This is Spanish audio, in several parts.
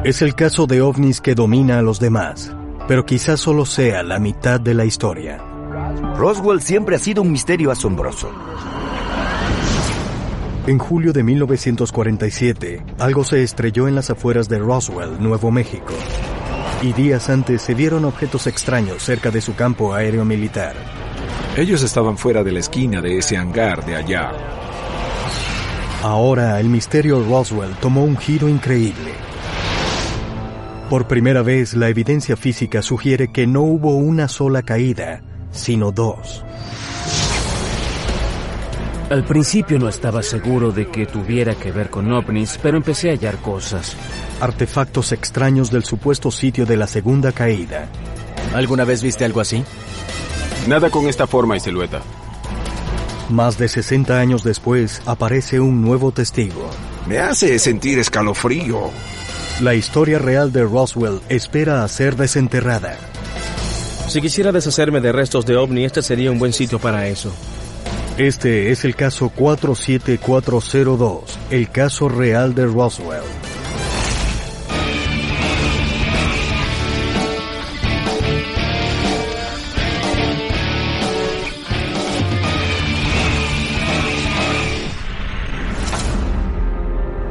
Es el caso de ovnis que domina a los demás, pero quizás solo sea la mitad de la historia. Roswell siempre ha sido un misterio asombroso. En julio de 1947, algo se estrelló en las afueras de Roswell, Nuevo México. Y días antes se vieron objetos extraños cerca de su campo aéreo militar. Ellos estaban fuera de la esquina de ese hangar de allá. Ahora el misterio Roswell tomó un giro increíble. Por primera vez, la evidencia física sugiere que no hubo una sola caída, sino dos. Al principio no estaba seguro de que tuviera que ver con ovnis, pero empecé a hallar cosas. Artefactos extraños del supuesto sitio de la segunda caída. ¿Alguna vez viste algo así? Nada con esta forma y silueta. Más de 60 años después, aparece un nuevo testigo. Me hace sentir escalofrío. La historia real de Roswell espera a ser desenterrada. Si quisiera deshacerme de restos de ovni, este sería un buen sitio para eso. Este es el caso 47402, el caso real de Roswell.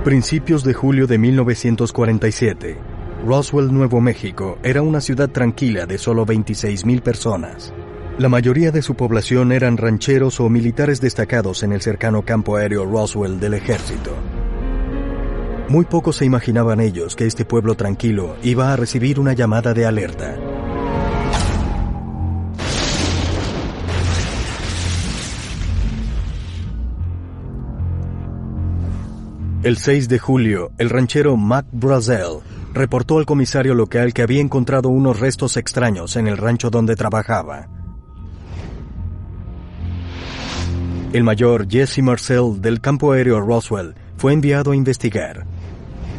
Principios de julio de 1947, Roswell, Nuevo México, era una ciudad tranquila de solo 26,000 personas. La mayoría de su población eran rancheros o militares destacados en el cercano campo aéreo Roswell del ejército. Muy pocos se imaginaban ellos que este pueblo tranquilo iba a recibir una llamada de alerta. El 6 de julio, el ranchero Mac Brazel reportó al comisario local que había encontrado unos restos extraños en el rancho donde trabajaba. El mayor Jesse Marcel del campo aéreo Roswell fue enviado a investigar.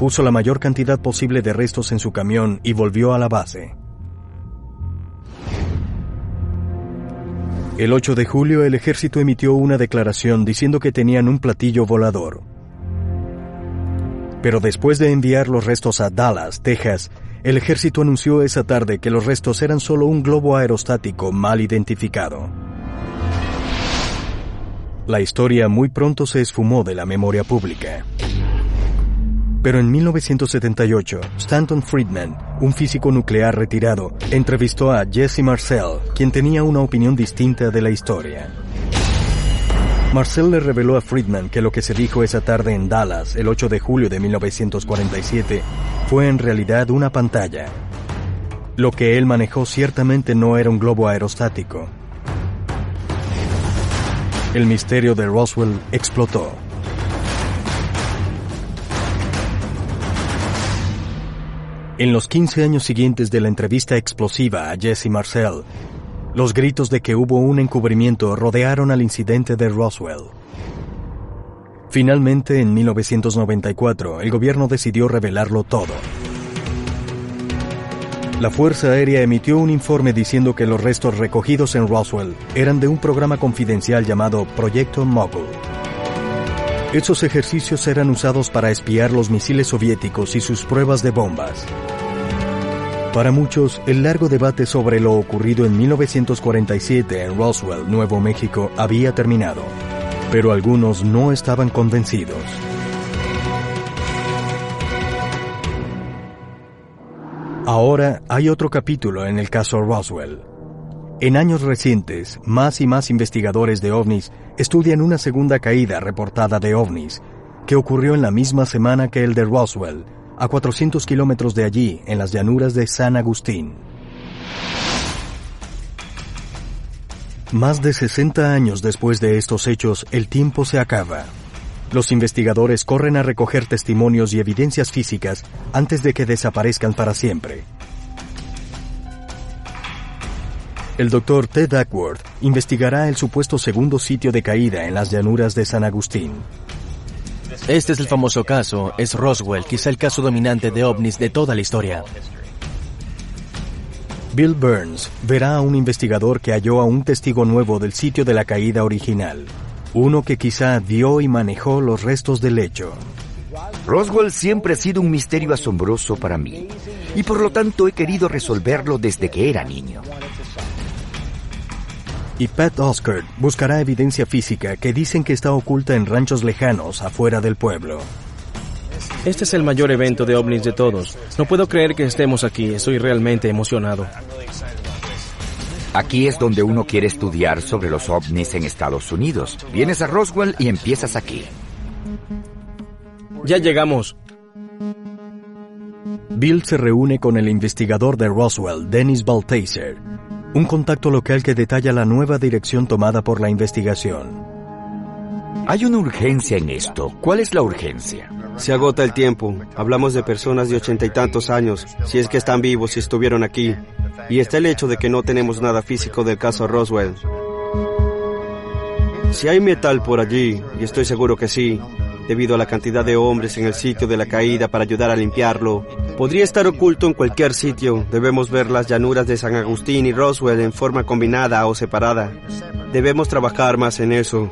Puso la mayor cantidad posible de restos en su camión y volvió a la base. El 8 de julio, el ejército emitió una declaración diciendo que tenían un platillo volador. Pero después de enviar los restos a Dallas, Texas, el ejército anunció esa tarde que los restos eran solo un globo aerostático mal identificado. La historia muy pronto se esfumó de la memoria pública. Pero en 1978, Stanton Friedman, un físico nuclear retirado, entrevistó a Jesse Marcel, quien tenía una opinión distinta de la historia. Marcel le reveló a Friedman que lo que se dijo esa tarde en Dallas, el 8 de julio de 1947, fue en realidad una pantalla. Lo que él manejó ciertamente no era un globo aerostático. El misterio de Roswell explotó. En los 15 años siguientes de la entrevista explosiva a Jesse Marcel, los gritos de que hubo un encubrimiento rodearon al incidente de Roswell. Finalmente, en 1994, el gobierno decidió revelarlo todo. La Fuerza Aérea emitió un informe diciendo que los restos recogidos en Roswell eran de un programa confidencial llamado Proyecto Mogul. Esos ejercicios eran usados para espiar los misiles soviéticos y sus pruebas de bombas. Para muchos, el largo debate sobre lo ocurrido en 1947 en Roswell, Nuevo México, había terminado, pero algunos no estaban convencidos. Ahora hay otro capítulo en el caso Roswell. En años recientes, más y más investigadores de ovnis estudian una segunda caída reportada de ovnis, que ocurrió en la misma semana que el de Roswell, a 400 kilómetros de allí, en las llanuras de San Agustín. Más de 60 años después de estos hechos, el tiempo se acaba. Los investigadores corren a recoger testimonios y evidencias físicas antes de que desaparezcan para siempre. El Dr. Ted Duckworth investigará el supuesto segundo sitio de caída en las llanuras de San Agustín. Este es el famoso caso, es Roswell, quizá el caso dominante de ovnis de toda la historia. Bill Burns verá a un investigador que halló a un testigo nuevo del sitio de la caída original, uno que quizá vio y manejó los restos del hecho. Roswell siempre ha sido un misterio asombroso para mí, y por lo tanto he querido resolverlo desde que era niño. Y Pat Oscar buscará evidencia física que dicen que está oculta en ranchos lejanos afuera del pueblo. Este es el mayor evento de ovnis de todos. No puedo creer que estemos aquí. Estoy realmente emocionado. Aquí es donde uno quiere estudiar sobre los ovnis en Estados Unidos. Vienes a Roswell y empiezas aquí. Ya llegamos. Bill se reúne con el investigador de Roswell, Dennis Balthaser, un contacto local que detalla la nueva dirección tomada por la investigación. Hay una urgencia en esto. ¿Cuál es la urgencia? Se agota el tiempo. Hablamos de personas de 80 y tantos años, si es que están vivos, si estuvieron aquí. Y está el hecho de que no tenemos nada físico del caso Roswell. Si hay metal por allí, y estoy seguro que sí, debido a la cantidad de hombres en el sitio de la caída para ayudar a limpiarlo, podría estar oculto en cualquier sitio. Debemos ver las llanuras de San Agustín y Roswell en forma combinada o separada. Debemos trabajar más en eso.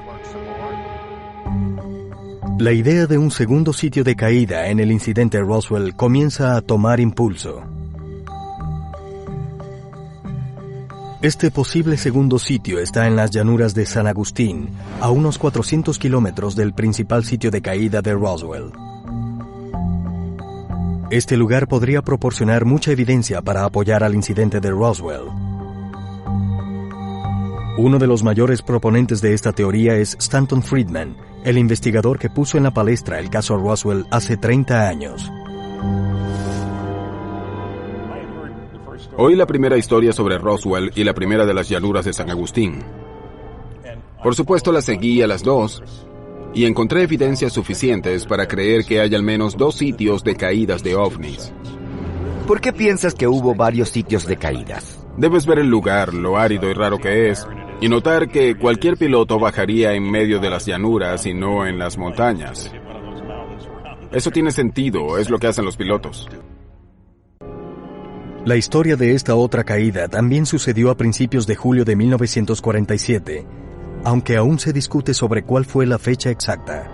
La idea de un segundo sitio de caída en el incidente Roswell comienza a tomar impulso. Este posible segundo sitio está en las llanuras de San Agustín, a unos 400 kilómetros del principal sitio de caída de Roswell. Este lugar podría proporcionar mucha evidencia para apoyar al incidente de Roswell. Uno de los mayores proponentes de esta teoría es Stanton Friedman, el investigador que puso en la palestra el caso Roswell hace 30 años. Oí la primera historia sobre Roswell y la primera de las llanuras de San Agustín. Por supuesto las seguí a las dos y encontré evidencias suficientes para creer que hay al menos 2 sitios de caídas de ovnis. ¿Por qué piensas que hubo varios sitios de caídas? Debes ver el lugar, lo árido y raro que es, y notar que cualquier piloto bajaría en medio de las llanuras y no en las montañas. Eso tiene sentido, es lo que hacen los pilotos. La historia de esta otra caída también sucedió a principios de julio de 1947, aunque aún se discute sobre cuál fue la fecha exacta.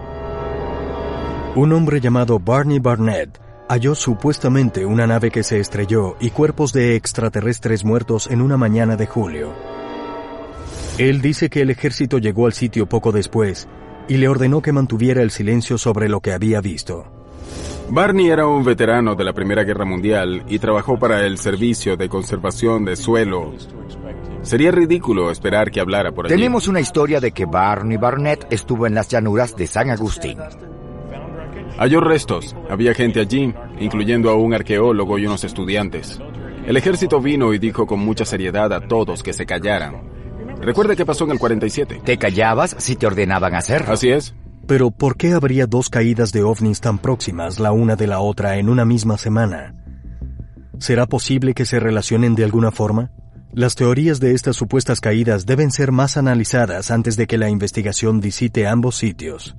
Un hombre llamado Barney Barnett halló supuestamente una nave que se estrelló y cuerpos de extraterrestres muertos en una mañana de julio. Él dice que el ejército llegó al sitio poco después y le ordenó que mantuviera el silencio sobre lo que había visto. Barney era un veterano de la Primera Guerra Mundial y trabajó para el Servicio de Conservación de Suelo. Sería ridículo esperar que hablara por allí. Tenemos una historia de que Barney Barnett estuvo en las llanuras de San Agustín. Halló restos. Había gente allí, incluyendo a un arqueólogo y unos estudiantes. El ejército vino y dijo con mucha seriedad a todos que se callaran. Recuerde qué pasó en el 47. ¿Te callabas si te ordenaban hacerlo? Así es. Pero ¿por qué habría 2 caídas de ovnis tan próximas la una de la otra en una misma semana? ¿Será posible que se relacionen de alguna forma? Las teorías de estas supuestas caídas deben ser más analizadas antes de que la investigación visite ambos sitios.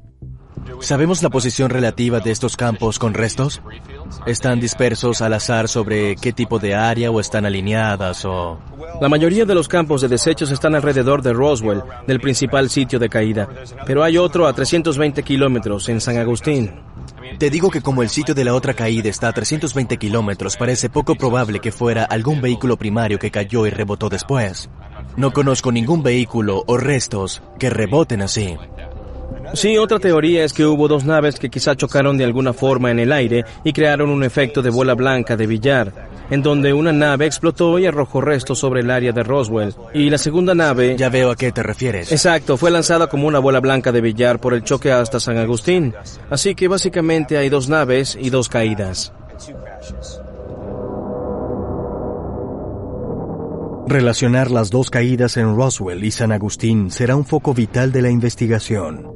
¿Sabemos la posición relativa de estos campos con restos? ¿Están dispersos al azar sobre qué tipo de área o están alineadas o...? La mayoría de los campos de desechos están alrededor de Roswell, del principal sitio de caída, pero hay otro a 320 kilómetros, en San Agustín. Te digo que como el sitio de la otra caída está a 320 kilómetros, parece poco probable que fuera algún vehículo primario que cayó y rebotó después. No conozco ningún vehículo o restos que reboten así. Sí, otra teoría es que hubo 2 naves que quizá chocaron de alguna forma en el aire y crearon un efecto de bola blanca de billar, en donde una nave explotó y arrojó restos sobre el área de Roswell, y la segunda nave... Ya veo a qué te refieres. Exacto, fue lanzada como una bola blanca de billar por el choque hasta San Agustín, así que básicamente hay 2 naves y 2 caídas. Relacionar las 2 caídas en Roswell y San Agustín será un foco vital de la investigación.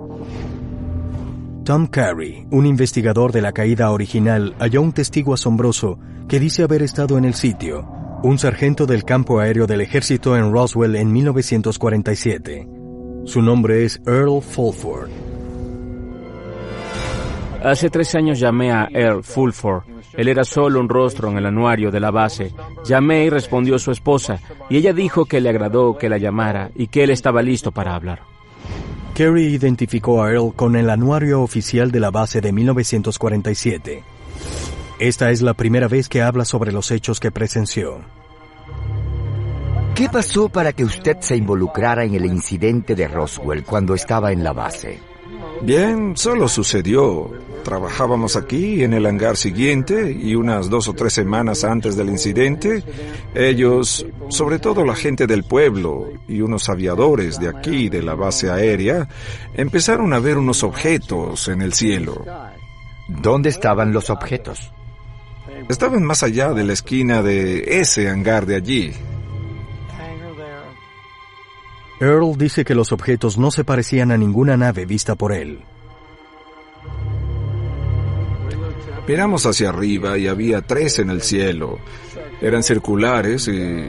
Tom Carey, un investigador de la caída original, halló un testigo asombroso que dice haber estado en el sitio, un sargento del campo aéreo del ejército en Roswell en 1947. Su nombre es Earl Fulford. Hace 3 años llamé a Earl Fulford. Él era solo un rostro en el anuario de la base. Llamé y respondió su esposa, y ella dijo que le agradó que la llamara y que él estaba listo para hablar. Carey identificó a Earl con el anuario oficial de la base de 1947. Esta es la primera vez que habla sobre los hechos que presenció. ¿Qué pasó para que usted se involucrara en el incidente de Roswell cuando estaba en la base? Bien, solo sucedió. Trabajábamos aquí en el hangar siguiente y unas 2 o 3 semanas antes del incidente, ellos, sobre todo la gente del pueblo y unos aviadores de aquí, de la base aérea, empezaron a ver unos objetos en el cielo. ¿Dónde estaban los objetos? Estaban más allá de la esquina de ese hangar de allí. Earl dice que los objetos no se parecían a ninguna nave vista por él. Miramos hacia arriba y había 3 en el cielo. Eran circulares y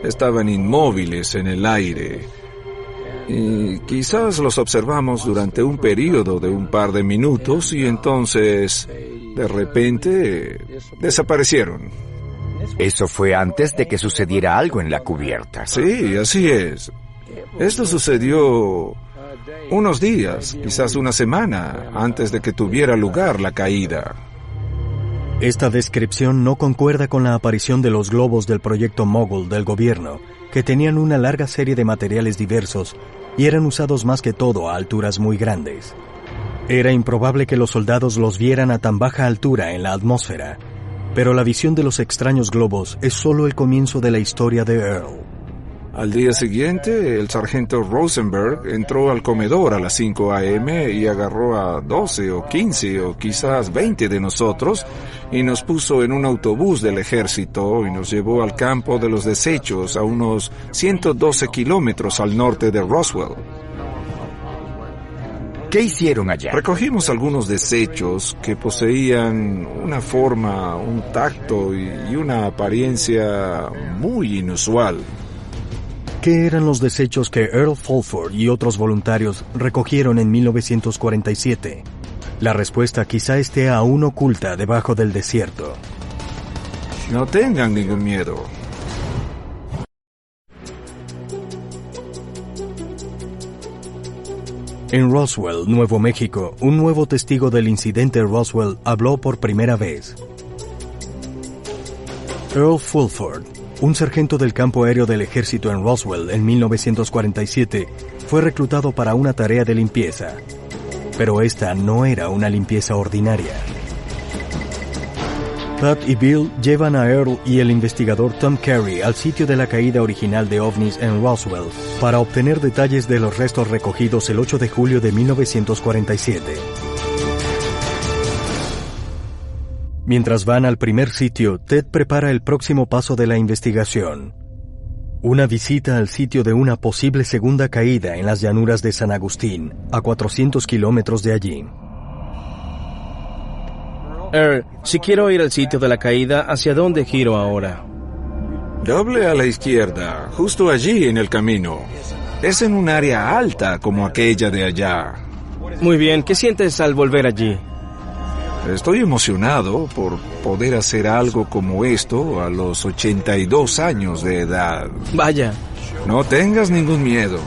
estaban inmóviles en el aire. Y quizás los observamos durante un período de un par de minutos y entonces, de repente, desaparecieron. Eso fue antes de que sucediera algo en la cubierta. Sí, así es. Esto sucedió unos días, quizás una semana, antes de que tuviera lugar la caída. Esta descripción no concuerda con la aparición de los globos del proyecto Mogul del gobierno, que tenían una larga serie de materiales diversos y eran usados más que todo a alturas muy grandes. Era improbable que los soldados los vieran a tan baja altura en la atmósfera, pero la visión de los extraños globos es solo el comienzo de la historia de Earl. Al día siguiente, el sargento Rosenberg entró al comedor a las 5 a.m. y agarró a 12 o 15 o quizás 20 de nosotros y nos puso en un autobús del ejército y nos llevó al campo de los desechos a unos 112 kilómetros al norte de Roswell. ¿Qué hicieron allá? Recogimos algunos desechos que poseían una forma, un tacto y una apariencia muy inusual. ¿Qué eran los desechos que Earl Fulford y otros voluntarios recogieron en 1947? La respuesta quizá esté aún oculta debajo del desierto. No tengan ningún miedo. En Roswell, Nuevo México, un nuevo testigo del incidente Roswell habló por primera vez. Earl Fulford, un sargento del campo aéreo del ejército en Roswell en 1947, fue reclutado para una tarea de limpieza. Pero esta no era una limpieza ordinaria. Pat y Bill llevan a Earl y el investigador Tom Carey al sitio de la caída original de ovnis en Roswell para obtener detalles de los restos recogidos el 8 de julio de 1947. Mientras van al primer sitio, Ted prepara el próximo paso de la investigación. Una visita al sitio de una posible segunda caída en las llanuras de San Agustín, a 400 kilómetros de allí. Si quiero ir al sitio de la caída, ¿hacia dónde giro ahora? Doble a la izquierda, justo allí en el camino. Es en un área alta como aquella de allá. Muy bien, ¿qué sientes al volver allí? Estoy emocionado por poder hacer algo como esto a los 82 años de edad. Vaya. No tengas ningún miedo.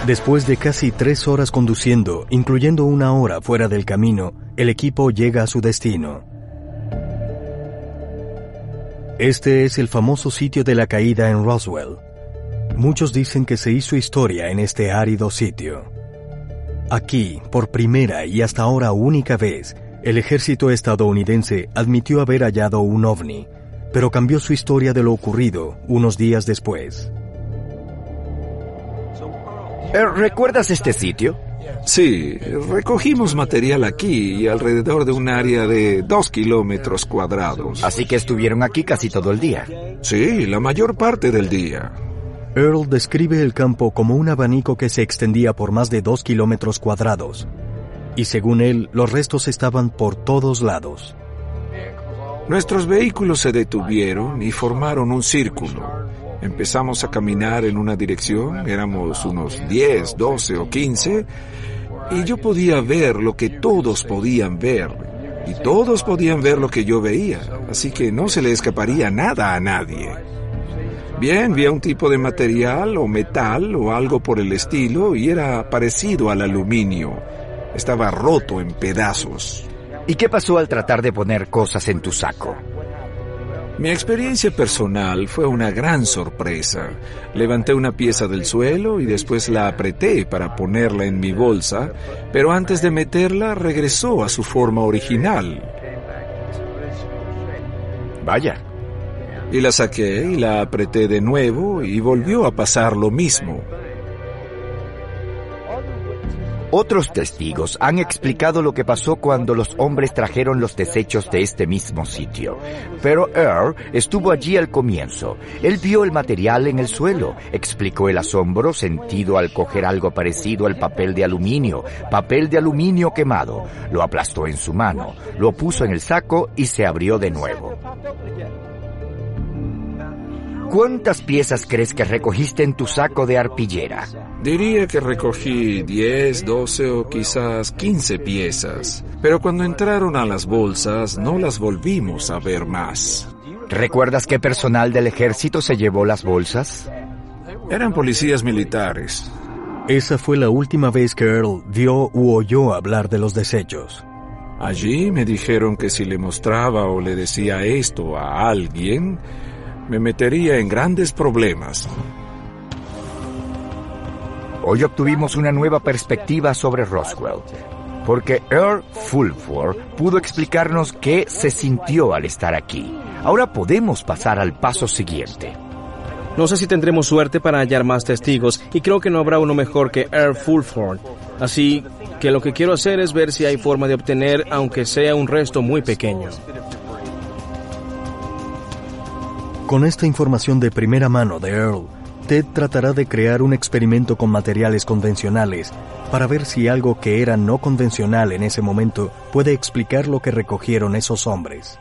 Después de casi 3 horas conduciendo, incluyendo 1 hora fuera del camino, el equipo llega a su destino. Este es el famoso sitio de la caída en Roswell. Muchos dicen que se hizo historia en este árido sitio. Aquí, por primera y hasta ahora única vez, el ejército estadounidense admitió haber hallado un ovni, pero cambió su historia de lo ocurrido unos días después. ¿Recuerdas este sitio? Sí, recogimos material aquí y alrededor de un área de 2 kilómetros cuadrados. Así que estuvieron aquí casi todo el día. Sí, la mayor parte del día. Earl describe el campo como un abanico que se extendía por más de 2 kilómetros cuadrados. Y según él, los restos estaban por todos lados. Nuestros vehículos se detuvieron y formaron un círculo. Empezamos a caminar en una dirección, éramos unos 10, 12 o 15, y yo podía ver lo que todos podían ver. y todos podían ver lo que yo veía, así que no se le escaparía nada a nadie. Bien, vi un tipo de material o metal o algo por el estilo y era parecido al aluminio. Estaba roto en pedazos. ¿Y qué pasó al tratar de poner cosas en tu saco? Mi experiencia personal fue una gran sorpresa. Levanté una pieza del suelo y después la apreté para ponerla en mi bolsa, pero antes de meterla regresó a su forma original. Vaya. Y la saqué y la apreté de nuevo y volvió a pasar lo mismo. Otros testigos han explicado lo que pasó cuando los hombres trajeron los desechos de este mismo sitio. Pero Earl estuvo allí al comienzo. Él vio el material en el suelo, explicó el asombro sentido al coger algo parecido al papel de aluminio quemado. Lo aplastó en su mano, lo puso en el saco y se abrió de nuevo. ¿Cuántas piezas crees que recogiste en tu saco de arpillera? Diría que recogí 10, 12 o quizás 15 piezas. Pero cuando entraron a las bolsas, no las volvimos a ver más. ¿Recuerdas qué personal del ejército se llevó las bolsas? Eran policías militares. Esa fue la última vez que Earl vio u oyó hablar de los desechos. Allí me dijeron que si le mostraba o le decía esto a alguien, me metería en grandes problemas. Hoy obtuvimos una nueva perspectiva sobre Roswell, porque Earl Fulford pudo explicarnos qué se sintió al estar aquí. Ahora podemos pasar al paso siguiente. No sé si tendremos suerte para hallar más testigos, y creo que no habrá uno mejor que Earl Fulford. Así que lo que quiero hacer es ver si hay forma de obtener, aunque sea un resto muy pequeño. Con esta información de primera mano de Earl, Ted tratará de crear un experimento con materiales convencionales para ver si algo que era no convencional en ese momento puede explicar lo que recogieron esos hombres.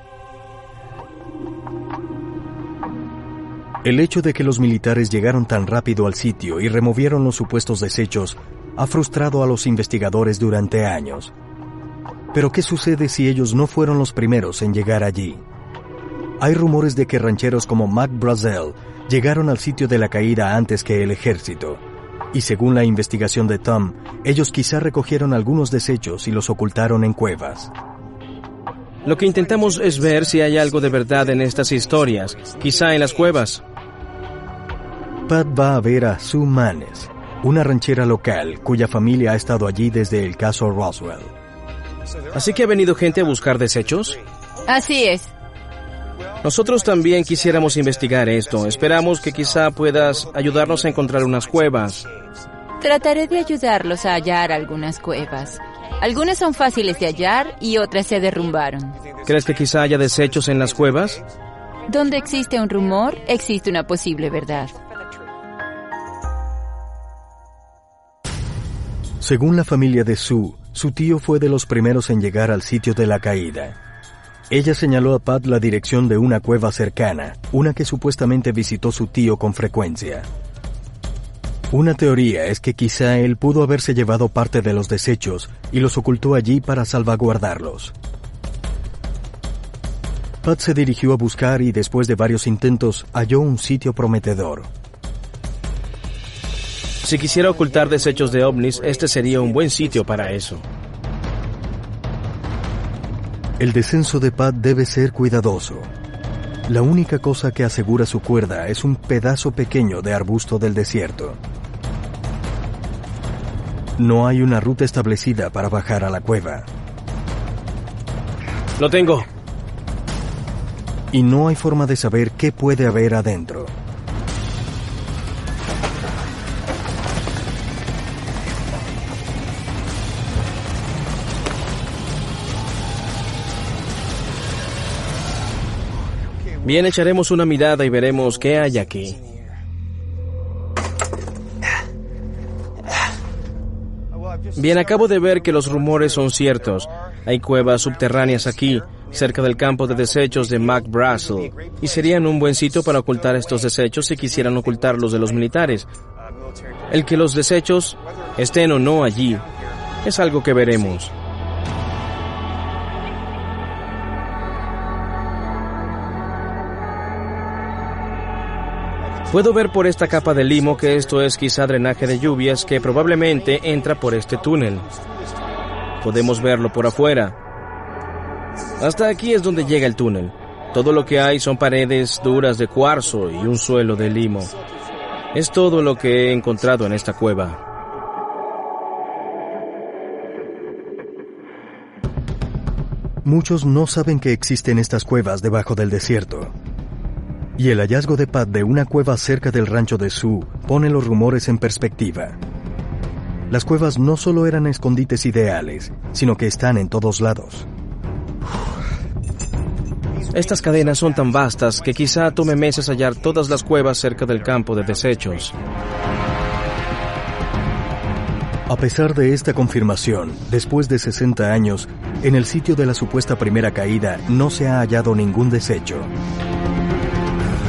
El hecho de que los militares llegaron tan rápido al sitio y removieron los supuestos desechos ha frustrado a los investigadores durante años. Pero ¿qué sucede si ellos no fueron los primeros en llegar allí? Hay rumores de que rancheros como Mac Brazel llegaron al sitio de la caída antes que el ejército. Y según la investigación de Tom, ellos quizá recogieron algunos desechos y los ocultaron en cuevas. Lo que intentamos es ver si hay algo de verdad en estas historias, quizá en las cuevas. Pat va a ver a Sue Manes, una ranchera local cuya familia ha estado allí desde el caso Roswell. ¿Así que ha venido gente a buscar desechos? Así es. Nosotros también quisiéramos investigar esto. Esperamos que quizá puedas ayudarnos a encontrar unas cuevas. Trataré de ayudarlos a hallar algunas cuevas. Algunas son fáciles de hallar y otras se derrumbaron. ¿Crees que quizá haya desechos en las cuevas? Donde existe un rumor, existe una posible verdad. Según la familia de Sue, su tío fue de los primeros en llegar al sitio de la caída. Ella señaló a Pat la dirección de una cueva cercana, una que supuestamente visitó su tío con frecuencia. Una teoría es que quizá él pudo haberse llevado parte de los desechos y los ocultó allí para salvaguardarlos. Pat se dirigió a buscar y después de varios intentos halló un sitio prometedor. Si quisiera ocultar desechos de ovnis, este sería un buen sitio para eso. El descenso de Pat debe ser cuidadoso. La única cosa que asegura su cuerda es un pedazo pequeño de arbusto del desierto. No hay una ruta establecida para bajar a la cueva. Lo tengo. Y no hay forma de saber qué puede haber adentro. Bien, echaremos una mirada y veremos qué hay aquí. Bien, acabo de ver que los rumores son ciertos. Hay cuevas subterráneas aquí, cerca del campo de desechos de Mac Brazel, y serían un buen sitio para ocultar estos desechos si quisieran ocultarlos de los militares. El que los desechos estén o no allí es algo que veremos. Puedo ver por esta capa de limo que esto es quizá drenaje de lluvias que probablemente entra por este túnel. Podemos verlo por afuera. Hasta aquí es donde llega el túnel. Todo lo que hay son paredes duras de cuarzo y un suelo de limo. Es todo lo que he encontrado en esta cueva. Muchos no saben que existen estas cuevas debajo del desierto. Y el hallazgo de Pat de una cueva cerca del rancho de Sue pone los rumores en perspectiva. Las cuevas no solo eran escondites ideales, sino que están en todos lados. Estas cadenas son tan vastas que quizá tome meses hallar todas las cuevas cerca del campo de desechos. A pesar de esta confirmación, después de 60 años, en el sitio de la supuesta primera caída no se ha hallado ningún desecho.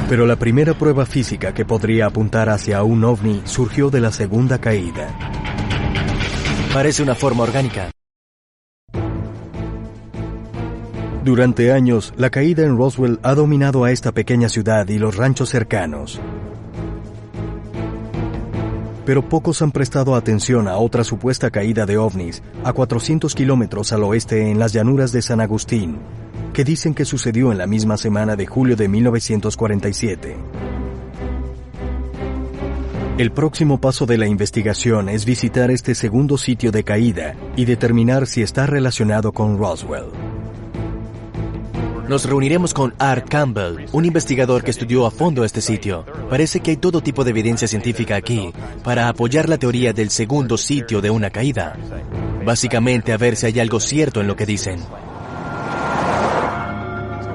Pero la primera prueba física que podría apuntar hacia un ovni surgió de la segunda caída. Parece una forma orgánica. Durante años, la caída en Roswell ha dominado a esta pequeña ciudad y los ranchos cercanos. Pero pocos han prestado atención a otra supuesta caída de ovnis a 400 kilómetros al oeste en las llanuras de San Agustín, que dicen que sucedió en la misma semana de julio de 1947. El próximo paso de la investigación es visitar este segundo sitio de caída y determinar si está relacionado con Roswell. Nos reuniremos con Art Campbell, un investigador que estudió a fondo este sitio. Parece que hay todo tipo de evidencia científica aquí para apoyar la teoría del segundo sitio de una caída. Básicamente a ver si hay algo cierto en lo que dicen.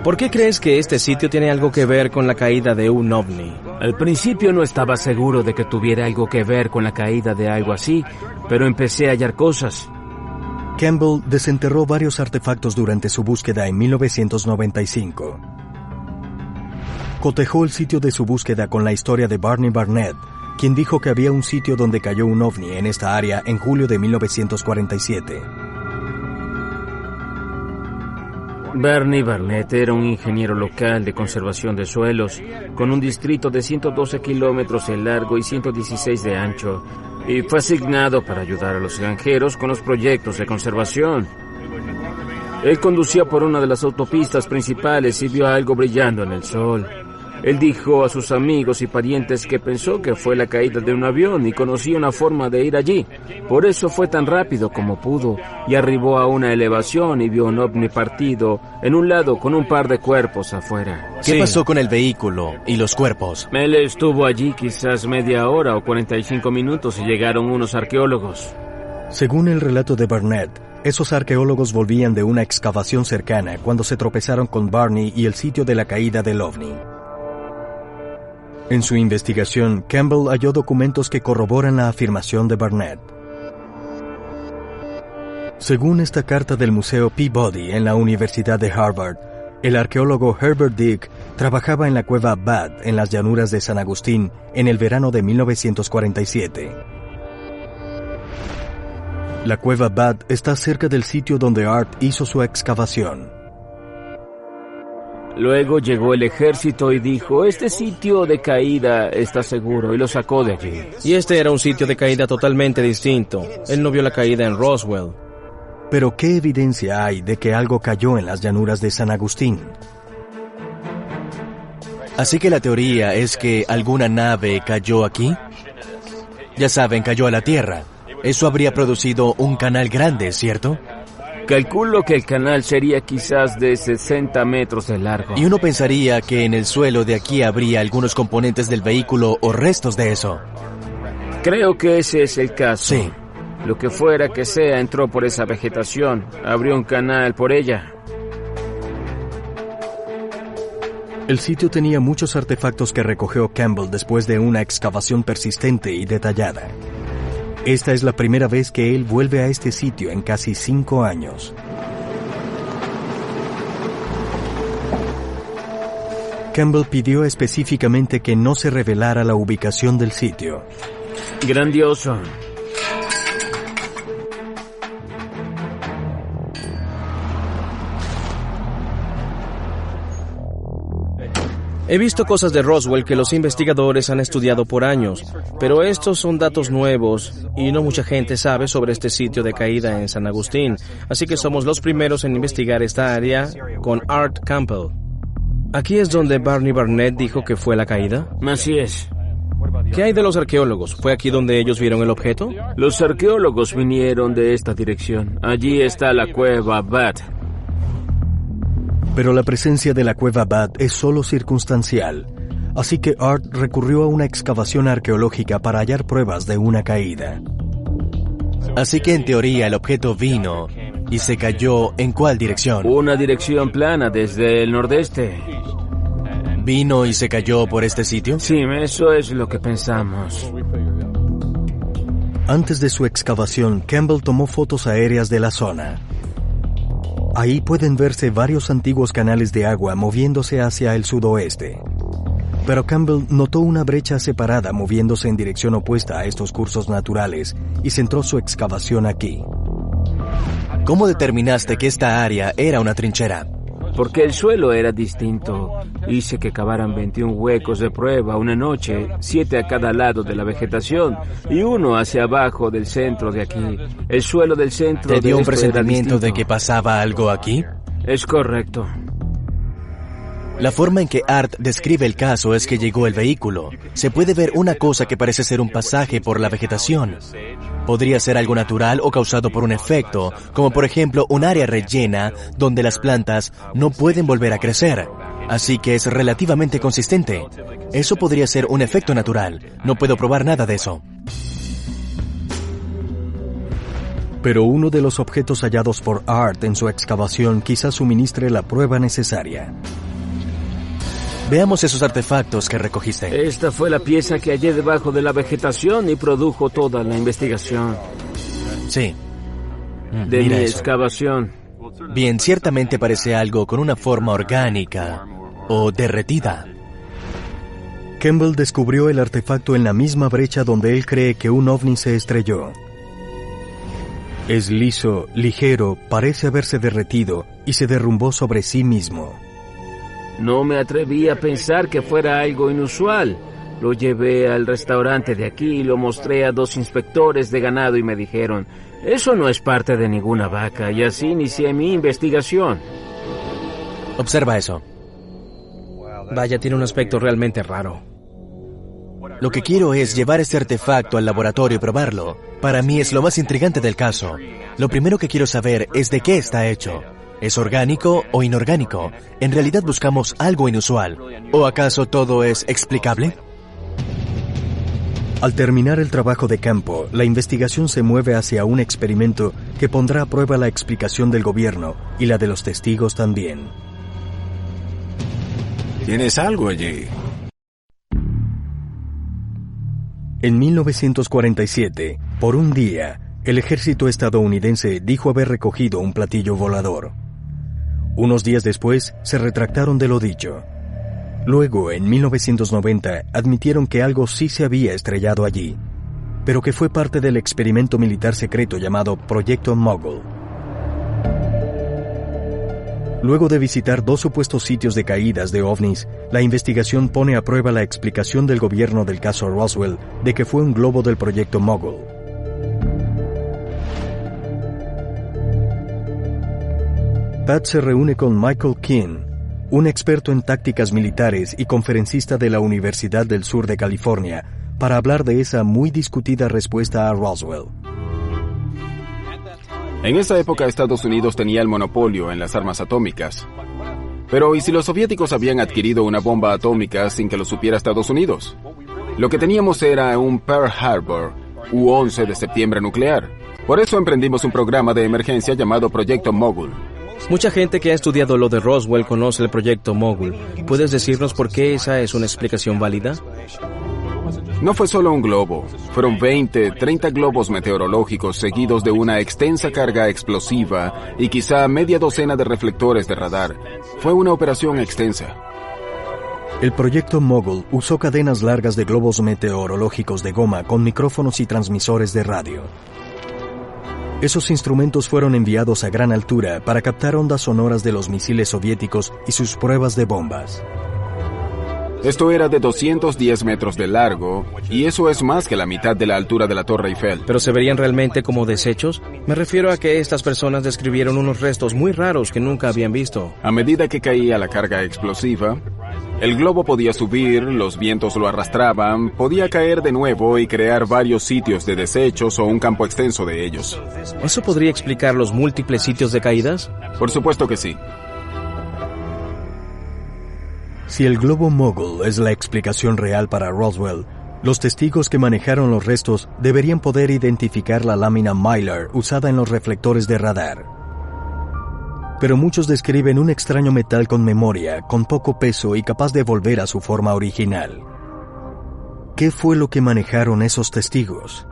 ¿Por qué crees que este sitio tiene algo que ver con la caída de un ovni? Al principio no estaba seguro de que tuviera algo que ver con la caída de algo así, pero empecé a hallar cosas. Campbell desenterró varios artefactos durante su búsqueda en 1995. Cotejó el sitio de su búsqueda con la historia de Barney Barnett, quien dijo que había un sitio donde cayó un ovni en esta área en julio de 1947. Barney Barnett era un ingeniero local de conservación de suelos, con un distrito de 112 kilómetros de largo y 116 de ancho, y fue asignado para ayudar a los granjeros con los proyectos de conservación. Él conducía por una de las autopistas principales y vio algo brillando en el sol. Él dijo a sus amigos y parientes que pensó que fue la caída de un avión y conocía una forma de ir allí. Por eso fue tan rápido como pudo y arribó a una elevación y vio un ovni partido en un lado con un par de cuerpos afuera. ¿Qué pasó con el vehículo y los cuerpos? Él estuvo allí quizás media hora o 45 minutos y llegaron unos arqueólogos. Según el relato de Barnett, esos arqueólogos volvían de una excavación cercana cuando se tropezaron con Barney y el sitio de la caída del ovni. En su investigación, Campbell halló documentos que corroboran la afirmación de Barnett. Según esta carta del Museo Peabody en la Universidad de Harvard, el arqueólogo Herbert Dick trabajaba en la cueva Bad en las llanuras de San Agustín en el verano de 1947. La cueva Bad está cerca del sitio donde Art hizo su excavación. Luego llegó el ejército y dijo, este sitio de caída está seguro, y lo sacó de allí. Y este era un sitio de caída totalmente distinto. Él no vio la caída en Roswell. Pero ¿qué evidencia hay de que algo cayó en las llanuras de San Agustín? Así que la teoría es que alguna nave cayó aquí. Ya saben, cayó a la Tierra. Eso habría producido un canal grande, ¿cierto? Calculo que el canal sería quizás de 60 metros de largo. Y uno pensaría que en el suelo de aquí habría algunos componentes del vehículo o restos de eso. Creo que ese es el caso. Sí. Lo que fuera que sea entró por esa vegetación, abrió un canal por ella. El sitio tenía muchos artefactos que recogió Campbell después de una excavación persistente y detallada. Esta es la primera vez que él vuelve a este sitio en casi 5 años. Campbell pidió específicamente que no se revelara la ubicación del sitio. Grandioso. He visto cosas de Roswell que los investigadores han estudiado por años, pero estos son datos nuevos y no mucha gente sabe sobre este sitio de caída en San Agustín, así que somos los primeros en investigar esta área con Art Campbell. ¿Aquí es donde Barney Barnett dijo que fue la caída? Así es. ¿Qué hay de los arqueólogos? ¿Fue aquí donde ellos vieron el objeto? Los arqueólogos vinieron de esta dirección. Allí está la cueva Bat. Pero la presencia de la cueva Bat es solo circunstancial, así que Art recurrió a una excavación arqueológica para hallar pruebas de una caída. Así que en teoría el objeto vino y se cayó ¿en cuál dirección? Una dirección plana desde el nordeste. ¿Vino y se cayó por este sitio? Sí, eso es lo que pensamos. Antes de su excavación, Campbell tomó fotos aéreas de la zona. Ahí pueden verse varios antiguos canales de agua moviéndose hacia el sudoeste. Pero Campbell notó una brecha separada moviéndose en dirección opuesta a estos cursos naturales y centró su excavación aquí. ¿Cómo determinaste que esta área era una trinchera? Porque el suelo era distinto. Hice que cavaran 21 huecos de prueba una noche, 7 a cada lado de la vegetación y uno hacia abajo del centro de aquí. El suelo del centro ¿Te dio un presentimiento de de que pasaba algo aquí? Es correcto. La forma en que Art describe el caso es que llegó el vehículo. Se puede ver una cosa que parece ser un pasaje por la vegetación. Podría ser algo natural o causado por un efecto, como por ejemplo un área rellena donde las plantas no pueden volver a crecer. Así que es relativamente consistente. Eso podría ser un efecto natural. No puedo probar nada de eso. Pero uno de los objetos hallados por Art en su excavación quizás suministre la prueba necesaria. Veamos esos artefactos que recogiste. Esta fue la pieza que hallé debajo de la vegetación y produjo toda la investigación. Sí. De mi Mira eso. excavación. Bien, ciertamente parece algo con una forma orgánica o derretida. Campbell descubrió el artefacto en la misma brecha donde él cree que un ovni se estrelló. Es liso, ligero, parece haberse derretido y se derrumbó sobre sí mismo. No me atreví a pensar que fuera algo inusual. Lo llevé al restaurante de aquí y lo mostré a 2 inspectores de ganado y me dijeron, eso no es parte de ninguna vaca, y así inicié mi investigación. Observa eso. Vaya, tiene un aspecto realmente raro. Lo que quiero es llevar este artefacto al laboratorio y probarlo. Para mí es lo más intrigante del caso. Lo primero que quiero saber es de qué está hecho. ¿Es orgánico o inorgánico? En realidad buscamos algo inusual. ¿O acaso todo es explicable? Al terminar el trabajo de campo, la investigación se mueve hacia un experimento que pondrá a prueba la explicación del gobierno y la de los testigos también. ¿Tienes algo allí? En 1947, por un día, el ejército estadounidense dijo haber recogido un platillo volador. Unos días después, se retractaron de lo dicho. Luego, en 1990, admitieron que algo sí se había estrellado allí, pero que fue parte del experimento militar secreto llamado Proyecto Mogul. Luego de visitar 2 supuestos sitios de caídas de ovnis, la investigación pone a prueba la explicación del gobierno del caso Roswell de que fue un globo del Proyecto Mogul. Pat se reúne con Michael King, un experto en tácticas militares y conferencista de la Universidad del Sur de California, para hablar de esa muy discutida respuesta a Roswell. En esa época Estados Unidos tenía el monopolio en las armas atómicas. Pero ¿y si los soviéticos habían adquirido una bomba atómica sin que lo supiera Estados Unidos? Lo que teníamos era un Pearl Harbor, u 11 de septiembre nuclear. Por eso emprendimos un programa de emergencia llamado Proyecto Mogul. Mucha gente que ha estudiado lo de Roswell conoce el Proyecto Mogul. ¿Puedes decirnos por qué esa es una explicación válida? No fue solo un globo, fueron 20, 30 globos meteorológicos seguidos de una extensa carga explosiva y quizá media docena de reflectores de radar. Fue una operación extensa. El Proyecto Mogul usó cadenas largas de globos meteorológicos de goma con micrófonos y transmisores de radio. Esos instrumentos fueron enviados a gran altura para captar ondas sonoras de los misiles soviéticos y sus pruebas de bombas. Esto era de 210 metros de largo, y eso es más que la mitad de la altura de la Torre Eiffel. ¿Pero se verían realmente como desechos? Me refiero a que estas personas describieron unos restos muy raros que nunca habían visto. A medida que caía la carga explosiva, el globo podía subir, los vientos lo arrastraban, podía caer de nuevo y crear varios sitios de desechos o un campo extenso de ellos. ¿Eso podría explicar los múltiples sitios de caídas? Por supuesto que sí. Si el globo Mogul es la explicación real para Roswell, los testigos que manejaron los restos deberían poder identificar la lámina Mylar usada en los reflectores de radar. Pero muchos describen un extraño metal con memoria, con poco peso y capaz de volver a su forma original. ¿Qué fue lo que manejaron esos testigos?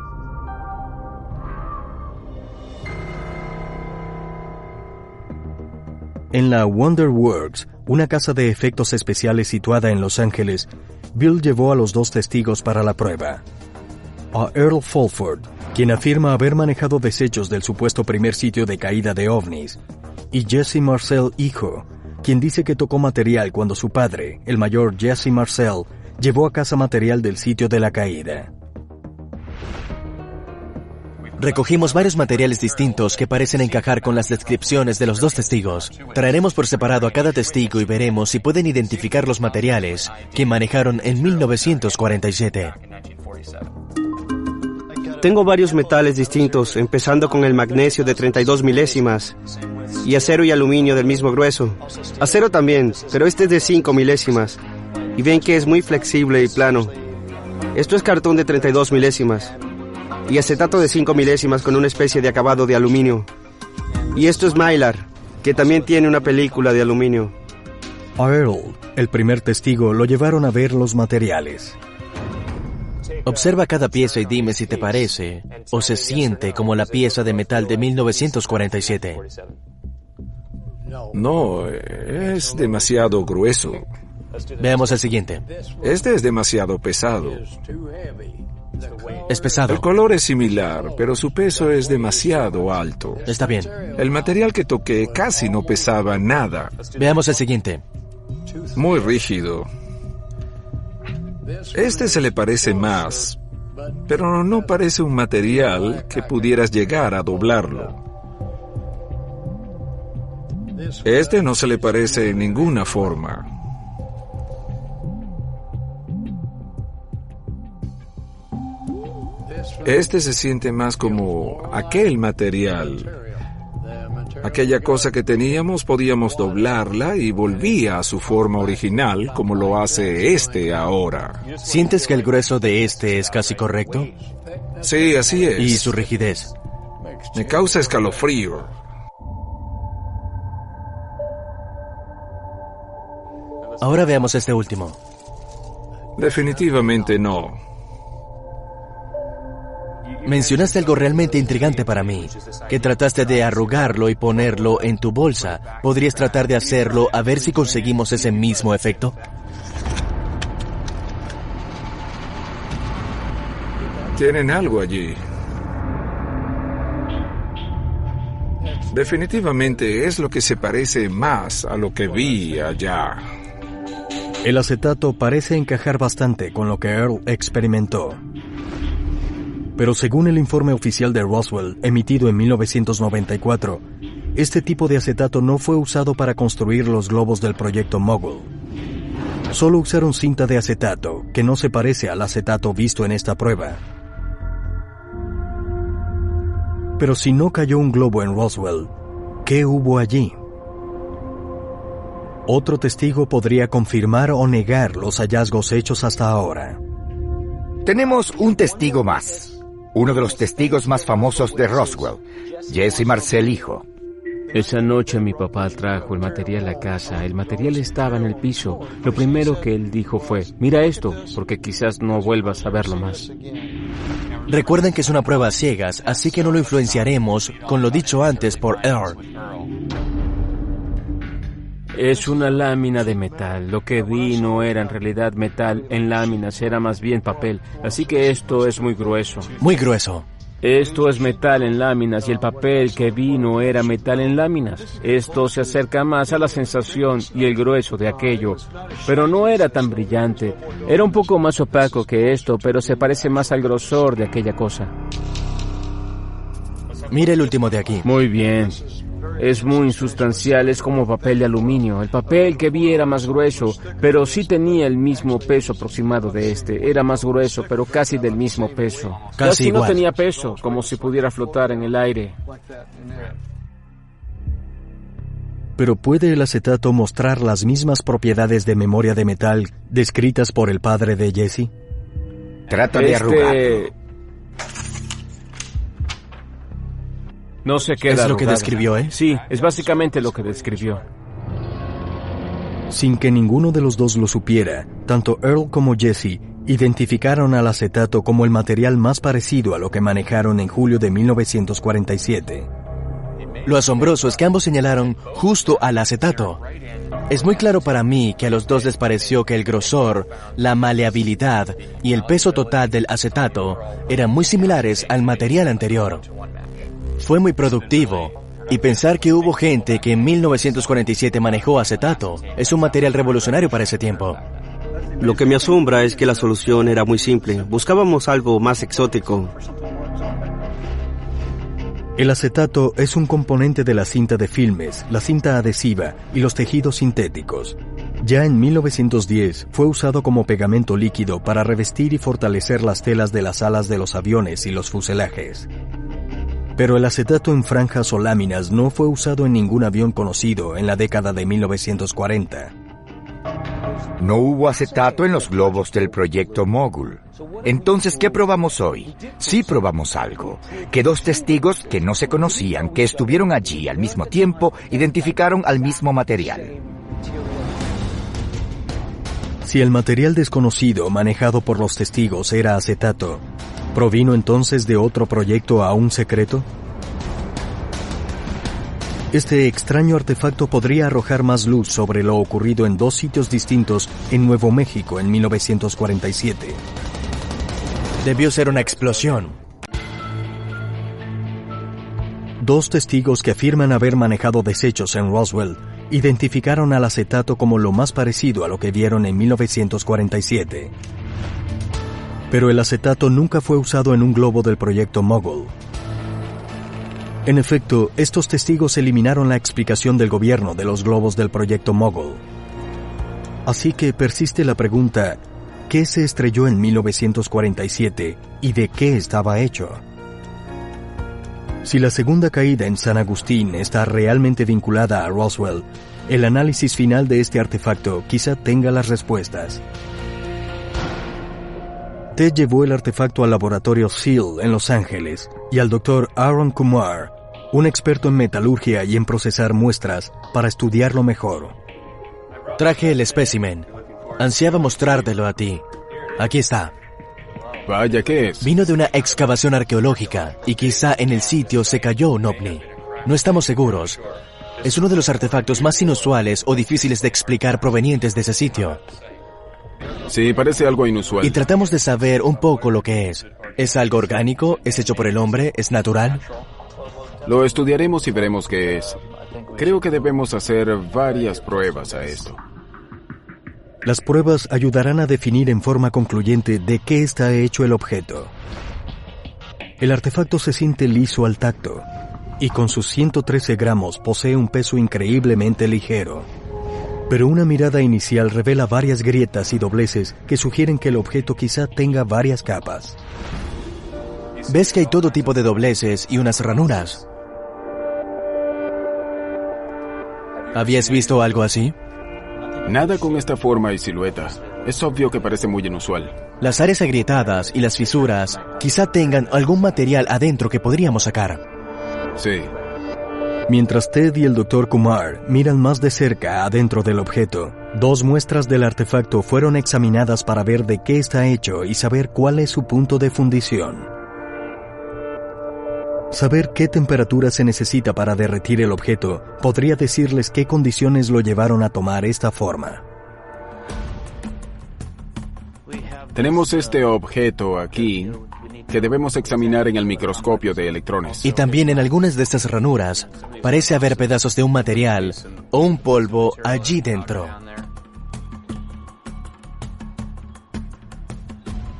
En la WonderWorks, una casa de efectos especiales situada en Los Ángeles, Bill llevó a los dos testigos para la prueba. A Earl Fulford, quien afirma haber manejado desechos del supuesto primer sitio de caída de ovnis, y Jesse Marcel hijo, quien dice que tocó material cuando su padre, el mayor Jesse Marcel, llevó a casa material del sitio de la caída. Recogimos varios materiales distintos que parecen encajar con las descripciones de los dos testigos. Traeremos por separado a cada testigo y veremos si pueden identificar los materiales que manejaron en 1947. Tengo varios metales distintos, empezando con el magnesio de 32 milésimas y acero y aluminio del mismo grueso. Acero también, pero este es de 5 milésimas. Y ven que es muy flexible y plano. Esto es cartón de 32 milésimas. Y acetato de 5 milésimas con una especie de acabado de aluminio. Y esto es Mylar, que también tiene una película de aluminio. A Earl, el primer testigo, lo llevaron a ver los materiales. Observa cada pieza y dime si te parece o se siente como la pieza de metal de 1947. No, es demasiado grueso. Veamos el siguiente. Este es demasiado pesado. Es pesado. El color es similar, pero su peso es demasiado alto. Está bien. El material que toqué casi no pesaba nada. Veamos el siguiente. Muy rígido. Este se le parece más, pero no parece un material que pudieras llegar a doblarlo. Este no se le parece en ninguna forma. Este se siente más como aquel material. Aquella cosa que teníamos podíamos doblarla y volvía a su forma original como lo hace este ahora. ¿Sientes que el grueso de este es casi correcto? Sí, así es. ¿Y su rigidez? Me causa escalofrío. Ahora veamos este último. Definitivamente no. Mencionaste algo realmente intrigante para mí, que trataste de arrugarlo y ponerlo en tu bolsa. ¿Podrías tratar de hacerlo a ver si conseguimos ese mismo efecto? Tienen algo allí. Definitivamente es lo que se parece más a lo que vi allá. El acetato parece encajar bastante con lo que Earl experimentó. Pero según el informe oficial de Roswell, emitido en 1994, este tipo de acetato no fue usado para construir los globos del proyecto Mogul. Solo usaron cinta de acetato, que no se parece al acetato visto en esta prueba. Pero si no cayó un globo en Roswell, ¿qué hubo allí? Otro testigo podría confirmar o negar los hallazgos hechos hasta ahora. Tenemos un testigo más. Uno de los testigos más famosos de Roswell, Jesse Marcel hijo. Esa noche mi papá trajo el material a casa. El material estaba en el piso. Lo primero que él dijo fue, mira esto, porque quizás no vuelvas a verlo más. Recuerden que es una prueba a ciegas, así que no lo influenciaremos con lo dicho antes por Earl. Es una lámina de metal. Lo que vi no era en realidad metal en láminas, era más bien papel. Así que esto es muy grueso. Muy grueso. Esto es metal en láminas y el papel que vi no era metal en láminas. Esto se acerca más a la sensación y el grueso de aquello, pero no era tan brillante. Era un poco más opaco que esto, pero se parece más al grosor de aquella cosa. Mira el último de aquí. Muy bien. Es muy insustancial, es como papel de aluminio. El papel que vi era más grueso, pero sí tenía el mismo peso aproximado de este. Era más grueso, pero casi del mismo peso. Casi igual. No tenía peso, como si pudiera flotar en el aire. Pero ¿puede el acetato mostrar las mismas propiedades de memoria de metal descritas por el padre de Jesse? Trata de arrugarlo. No se queda ¿Es lo que describió, Sí, es básicamente lo que describió. Sin que ninguno de los dos lo supiera, tanto Earl como Jesse identificaron al acetato como el material más parecido a lo que manejaron en julio de 1947. Lo asombroso es que ambos señalaron justo al acetato. Es muy claro para mí que a los dos les pareció que el grosor, la maleabilidad y el peso total del acetato eran muy similares al material anterior. Fue muy productivo, y pensar que hubo gente que en 1947 manejó acetato es un material revolucionario para ese tiempo. Lo que me asombra es que la solución era muy simple. Buscábamos algo más exótico. El acetato es un componente de la cinta de filmes, la cinta adhesiva y los tejidos sintéticos. Ya en 1910 fue usado como pegamento líquido para revestir y fortalecer las telas de las alas de los aviones y los fuselajes. Pero el acetato en franjas o láminas no fue usado en ningún avión conocido en la década de 1940. No hubo acetato en los globos del proyecto Mogul. Entonces, ¿qué probamos hoy? Sí probamos algo. Que dos testigos que no se conocían, que estuvieron allí al mismo tiempo, identificaron al mismo material. Si el material desconocido manejado por los testigos era acetato, ¿provino entonces de otro proyecto aún secreto? Este extraño artefacto podría arrojar más luz sobre lo ocurrido en dos sitios distintos en Nuevo México en 1947. Debió ser una explosión. Dos testigos que afirman haber manejado desechos en Roswell identificaron al acetato como lo más parecido a lo que vieron en 1947. Pero el acetato nunca fue usado en un globo del proyecto Mogul. En efecto, estos testigos eliminaron la explicación del gobierno de los globos del proyecto Mogul. Así que persiste la pregunta, ¿qué se estrelló en 1947 y de qué estaba hecho? Si la segunda caída en San Agustín está realmente vinculada a Roswell, el análisis final de este artefacto quizá tenga las respuestas. Ted llevó el artefacto al laboratorio SEAL en Los Ángeles y al Dr. Aaron Kumar, un experto en metalurgia y en procesar muestras, para estudiarlo mejor. Traje el espécimen. Ansiaba mostrártelo a ti. Aquí está. Vaya, ¿qué es? Vino de una excavación arqueológica y quizá en el sitio se cayó un ovni. No estamos seguros. Es uno de los artefactos más inusuales o difíciles de explicar provenientes de ese sitio. Sí, parece algo inusual. Y tratamos de saber un poco lo que es. ¿Es algo orgánico? ¿Es hecho por el hombre? ¿Es natural? Lo estudiaremos y veremos qué es. Creo que debemos hacer varias pruebas a esto. Las pruebas ayudarán a definir en forma concluyente de qué está hecho el objeto. El artefacto se siente liso al tacto y con sus 113 gramos posee un peso increíblemente ligero. Pero una mirada inicial revela varias grietas y dobleces que sugieren que el objeto quizá tenga varias capas. ¿Ves que hay todo tipo de dobleces y unas ranuras? ¿Habías visto algo así? Nada con esta forma y silueta. Es obvio que parece muy inusual. Las áreas agrietadas y las fisuras quizá tengan algún material adentro que podríamos sacar. Sí. Mientras Ted y el Dr. Kumar miran más de cerca adentro del objeto, dos muestras del artefacto fueron examinadas para ver de qué está hecho y saber cuál es su punto de fundición. Saber qué temperatura se necesita para derretir el objeto podría decirles qué condiciones lo llevaron a tomar esta forma. Tenemos este objeto aquí que debemos examinar en el microscopio de electrones. Y también en algunas de estas ranuras parece haber pedazos de un material o un polvo allí dentro.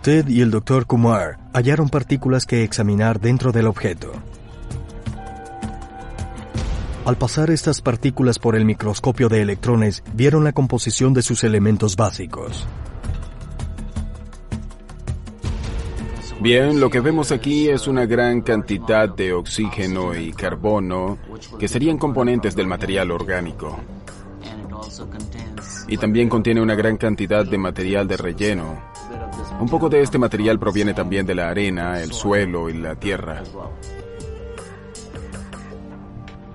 Ted y el Dr. Kumar hallaron partículas que examinar dentro del objeto. Al pasar estas partículas por el microscopio de electrones, vieron la composición de sus elementos básicos. Bien, lo que vemos aquí es una gran cantidad de oxígeno y carbono, que serían componentes del material orgánico. Y también contiene una gran cantidad de material de relleno. Un poco de este material proviene también de la arena, el suelo y la tierra.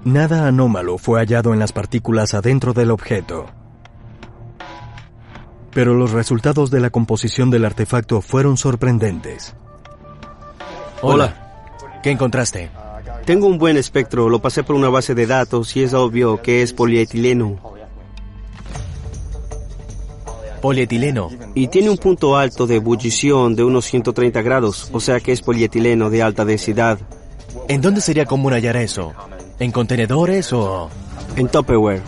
Nada anómalo fue hallado en las partículas adentro del objeto. Pero los resultados de la composición del artefacto fueron sorprendentes. Hola. ¿Qué encontraste? Tengo un buen espectro, lo pasé por una base de datos y es obvio que es polietileno. Polietileno. Y tiene un punto alto de ebullición de unos 130 grados, o sea que es polietileno de alta densidad. ¿En dónde sería común hallar eso? ¿En contenedores o...? En Tupperware.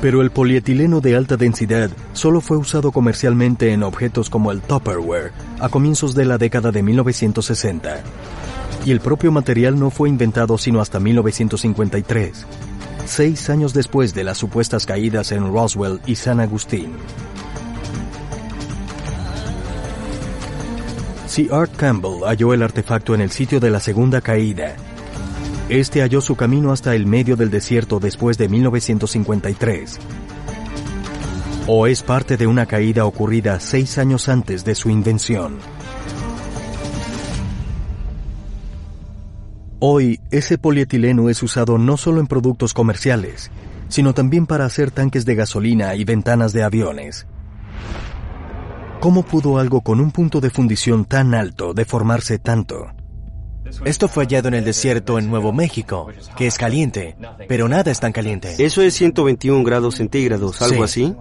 Pero el polietileno de alta densidad solo fue usado comercialmente en objetos como el Tupperware a comienzos de la década de 1960. Y el propio material no fue inventado sino hasta 1953, 6 años después de las supuestas caídas en Roswell y San Agustín. C. Art Campbell halló el artefacto en el sitio de la segunda caída. Este halló su camino hasta el medio del desierto después de 1953. O es parte de una caída ocurrida 6 años antes de su invención. Hoy, ese polietileno es usado no solo en productos comerciales, sino también para hacer tanques de gasolina y ventanas de aviones. ¿Cómo pudo algo con un punto de fundición tan alto deformarse tanto? Esto fue hallado en el desierto en Nuevo México, que es caliente, pero nada es tan caliente. Eso es 121 grados centígrados, algo así.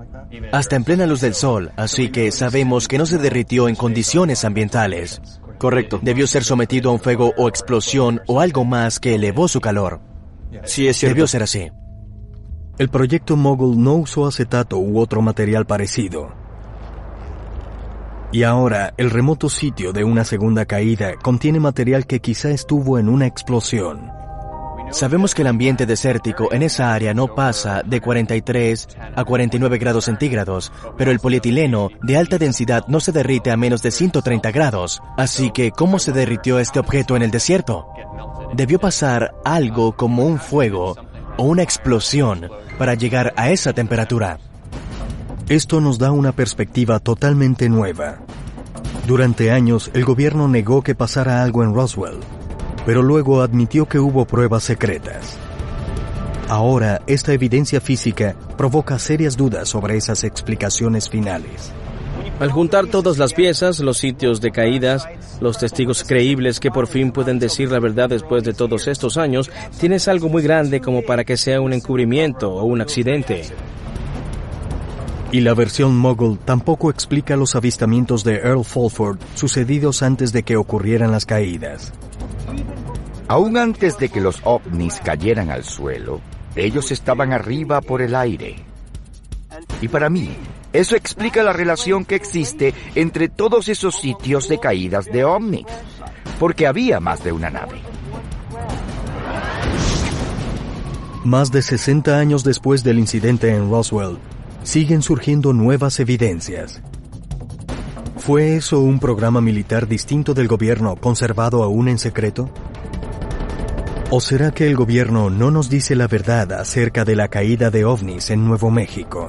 Hasta en plena luz del sol, así que sabemos que no se derritió en condiciones ambientales. Correcto. Debió ser sometido a un fuego o explosión o algo más que elevó su calor. Sí, es cierto. Debió ser así. El proyecto Mogul no usó acetato u otro material parecido. Y ahora, el remoto sitio de una segunda caída contiene material que quizá estuvo en una explosión. Sabemos que el ambiente desértico en esa área no pasa de 43 a 49 grados centígrados, pero el polietileno de alta densidad no se derrite a menos de 130 grados. Así que, ¿cómo se derritió este objeto en el desierto? Debió pasar algo como un fuego o una explosión para llegar a esa temperatura. Esto nos da una perspectiva totalmente nueva. Durante años, el gobierno negó que pasara algo en Roswell, pero luego admitió que hubo pruebas secretas. Ahora, esta evidencia física provoca serias dudas sobre esas explicaciones finales. Al juntar todas las piezas, los sitios de caídas, los testigos creíbles que por fin pueden decir la verdad después de todos estos años, tienes algo muy grande como para que sea un encubrimiento o un accidente. Y la versión Mogul tampoco explica los avistamientos de Earl Fulford sucedidos antes de que ocurrieran las caídas. Aún antes de que los ovnis cayeran al suelo, ellos estaban arriba por el aire. Y para mí, eso explica la relación que existe entre todos esos sitios de caídas de ovnis, porque había más de una nave. Más de 60 años después del incidente en Roswell, siguen surgiendo nuevas evidencias. ¿Fue eso un programa militar distinto del gobierno conservado aún en secreto? ¿O será que el gobierno no nos dice la verdad acerca de la caída de ovnis en Nuevo México?